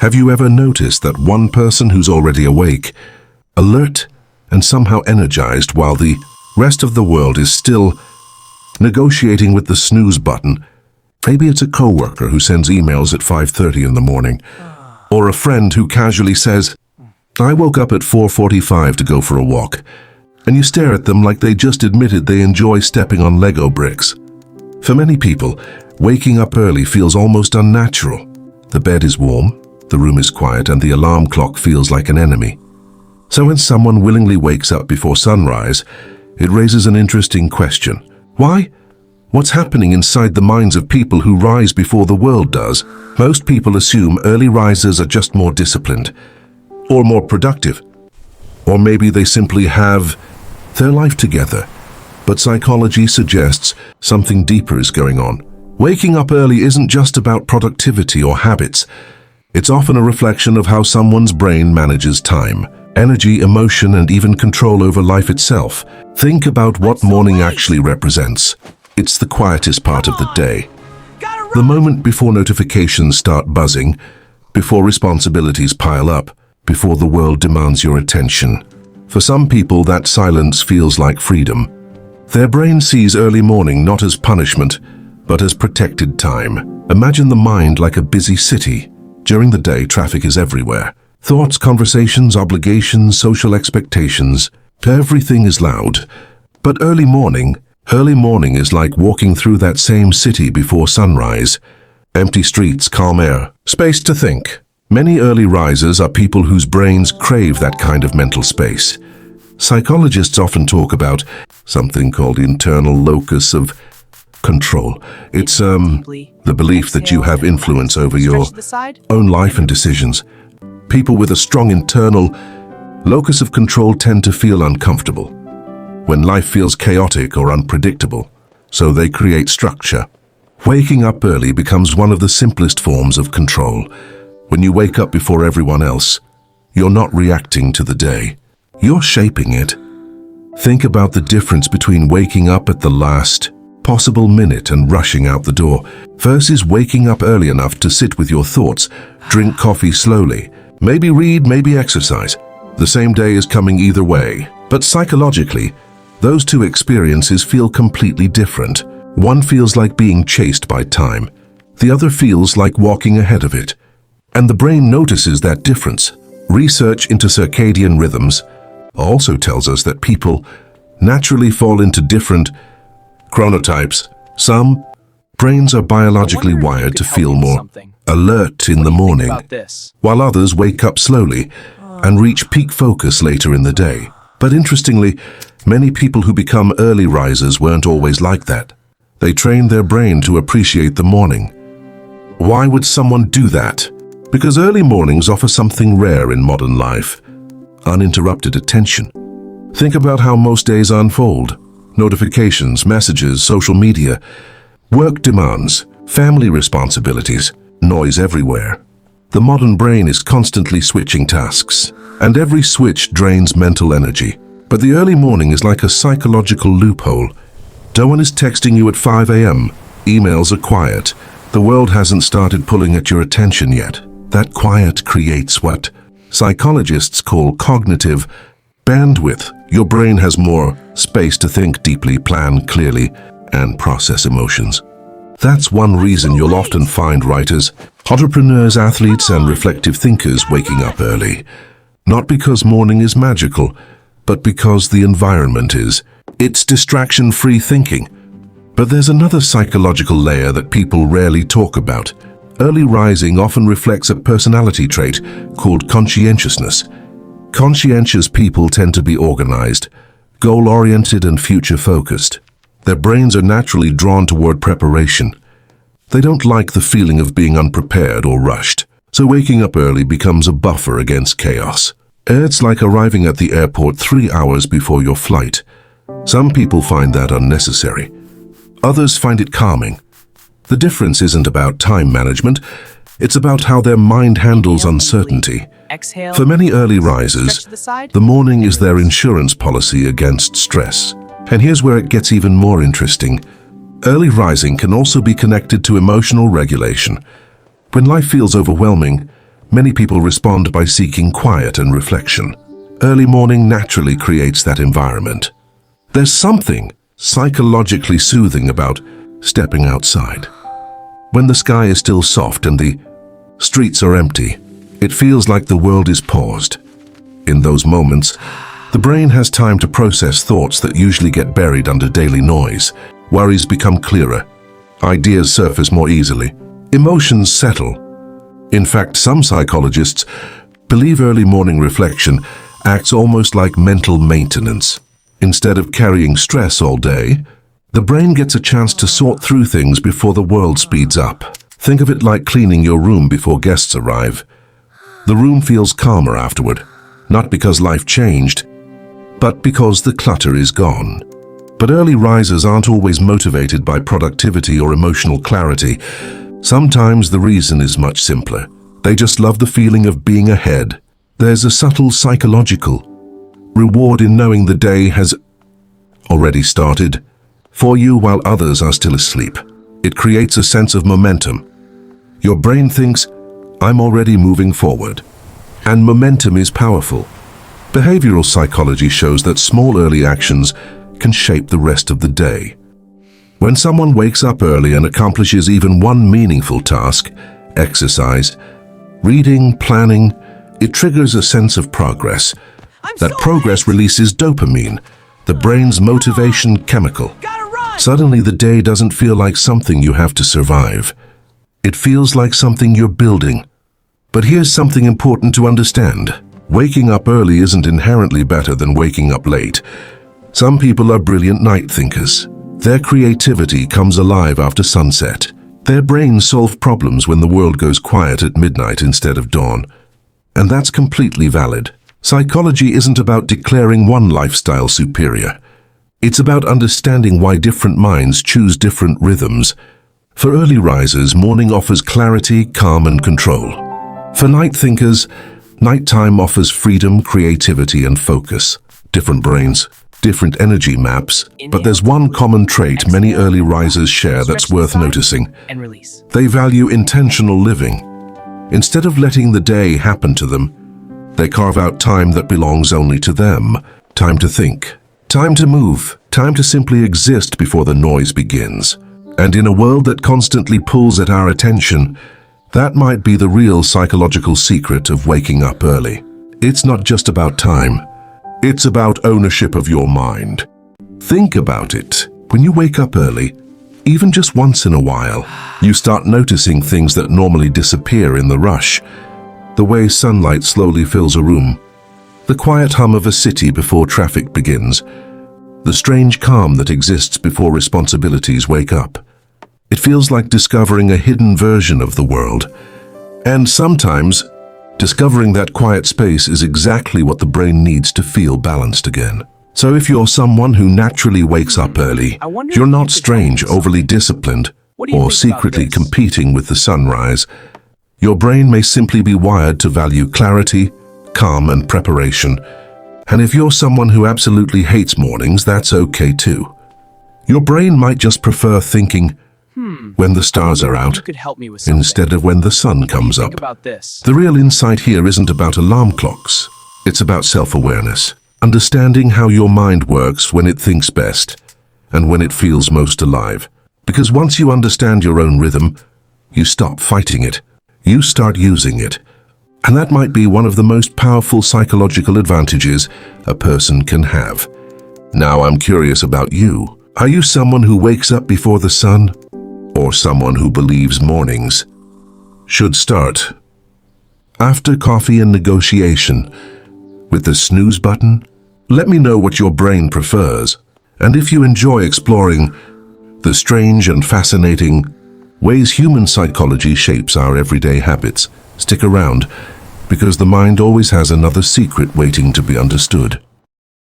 Have you ever noticed that one person who's already awake, alert, and somehow energized while the rest of the world is still negotiating with the snooze button? Maybe it's a coworker who sends emails at 5:30 in the morning, or a friend who casually says, "I woke up at 4:45 to go for a walk," and you stare at them like they just admitted they enjoy stepping on Lego bricks. For many people, waking up early feels almost unnatural. The bed is warm, the room is quiet, and the alarm clock feels like an enemy. So when someone willingly wakes up before sunrise, it raises an interesting question. Why? What's happening inside the minds of people who rise before the world does? Most people assume early risers are just more disciplined, or more productive, or maybe they simply have their life together. But psychology suggests something deeper is going on. Waking up early isn't just about productivity or habits. It's often a reflection of how someone's brain manages time, energy, emotion, and even control over life itself. Think about what morning actually represents. It's the quietest part of the day. The moment before notifications start buzzing, before responsibilities pile up, before the world demands your attention. For some people, that silence feels like freedom. Their brain sees early morning not as punishment, but as protected time. Imagine the mind like a busy city. During the day, traffic is everywhere. Thoughts, conversations, obligations, social expectations. Everything is loud. But early morning is like walking through that same city before sunrise. Empty streets, calm air, space to think. Many early risers are people whose brains crave that kind of mental space. Psychologists often talk about something called internal locus of control. It's the belief that you have influence over your own life and decisions. People with a strong internal locus of control tend to feel uncomfortable when life feels chaotic or unpredictable, so they create structure. Waking up early becomes one of the simplest forms of control. When you wake up before everyone else, you're not reacting to the day. You're shaping it. Think about the difference between waking up at the last possible minute and rushing out the door versus waking up early enough to sit with your thoughts, drink coffee slowly, maybe read, maybe exercise. The same day is coming either way. But psychologically, those two experiences feel completely different. One feels like being chased by time. The other feels like walking ahead of it. And the brain notices that difference. Research into circadian rhythms also tells us that people naturally fall into different chronotypes. Some brains are biologically wired to feel more alert in the morning, while others wake up slowly and reach peak focus later in the day. But interestingly, many people who become early risers weren't always like that. They trained their brain to appreciate the morning. Why would someone do that? Because early mornings offer something rare in modern life: uninterrupted attention. Think about how most days unfold. Notifications, messages, social media, work demands, family responsibilities, noise everywhere. The modern brain is constantly switching tasks, and every switch drains mental energy. But the early morning is like a psychological loophole. No one is texting you at 5 a.m. Emails are quiet. The world hasn't started pulling at your attention yet. That quiet creates what psychologists call cognitive bandwidth. Your brain has more space to think deeply, plan clearly, and process emotions. That's one reason you'll often find writers, entrepreneurs, athletes, and reflective thinkers waking up early. Not because morning is magical, but because the environment is. It's distraction-free thinking. But there's another psychological layer that people rarely talk about. Early rising often reflects a personality trait called conscientiousness. Conscientious people tend to be organized, goal-oriented, and future-focused. Their brains are naturally drawn toward preparation. They don't like the feeling of being unprepared or rushed, so waking up early becomes a buffer against chaos. It's like arriving at the airport 3 hours before your flight. Some people find that unnecessary. Others find it calming. The difference isn't about time management, it's about how their mind handles uncertainty. For many early risers, the morning is their insurance policy against stress. And here's where it gets even more interesting. Early rising can also be connected to emotional regulation. When life feels overwhelming, Many people respond by seeking quiet and reflection. Early morning naturally creates that environment. There's something psychologically soothing about stepping outside. When the sky is still soft and the streets are empty, it feels like the world is paused. In those moments, the brain has time to process thoughts that usually get buried under daily noise. Worries become clearer. Ideas surface more easily. Emotions settle. In fact, some psychologists believe early morning reflection acts almost like mental maintenance. Instead of carrying stress all day, the brain gets a chance to sort through things before the world speeds up. Think of it like cleaning your room before guests arrive. The room feels calmer afterward, not because life changed, but because the clutter is gone. But early risers aren't always motivated by productivity or emotional clarity. Sometimes the reason is much simpler. They just love the feeling of being ahead. There's a subtle psychological reward in knowing the day has already started for you while others are still asleep. It creates a sense of momentum. Your brain thinks, I'm already moving forward. And momentum is powerful. Behavioral psychology shows that small early actions can shape the rest of the day. When someone wakes up early and accomplishes even one meaningful task, exercise, reading, planning, it triggers a sense of progress. That progress releases dopamine, the brain's motivation chemical. Suddenly the day doesn't feel like something you have to survive. It feels like something you're building. But here's something important to understand. Waking up early isn't inherently better than waking up late. Some people are brilliant night thinkers. Their creativity comes alive after sunset. Their brains solve problems when the world goes quiet at midnight instead of dawn. And that's completely valid. Psychology isn't about declaring one lifestyle superior. It's about understanding why different minds choose different rhythms. For early risers, morning offers clarity, calm, and control. For night thinkers, nighttime offers freedom, creativity, and focus. Different brains, different energy maps, but there's one common trait many early risers share that's worth noticing. They value intentional living. Instead of letting the day happen to them, they carve out time that belongs only to them. Time to think, time to move, time to simply exist before the noise begins. And in a world that constantly pulls at our attention, that might be the real psychological secret of waking up early. It's not just about time. It's about ownership of your mind. Think about it. When you wake up early, even just once in a while, you start noticing things that normally disappear in the rush. The way sunlight slowly fills a room, the quiet hum of a city before traffic begins, the strange calm that exists before responsibilities wake up. It feels like discovering a hidden version of the world. And sometimes, discovering that quiet space is exactly what the brain needs to feel balanced again. So if you're someone who naturally wakes up early, you're not strange, overly disciplined, or secretly competing with the sunrise. Your brain may simply be wired to value clarity, calm, and preparation. And if you're someone who absolutely hates mornings, that's okay too. Your brain might just prefer thinking when the stars are out instead of when the sun comes up. The real insight here isn't about alarm clocks. It's about self-awareness, understanding how your mind works when it thinks best and when it feels most alive. Because once you understand your own rhythm, you stop fighting it. You start using it. And that might be one of the most powerful psychological advantages a person can have. Now I'm curious about you. Are you someone who wakes up before the sun? Or someone who believes mornings should start after coffee and negotiation with the snooze button? Let me know what your brain prefers. And if you enjoy exploring the strange and fascinating ways human psychology shapes our everyday habits, stick around, because the mind always has another secret waiting to be understood.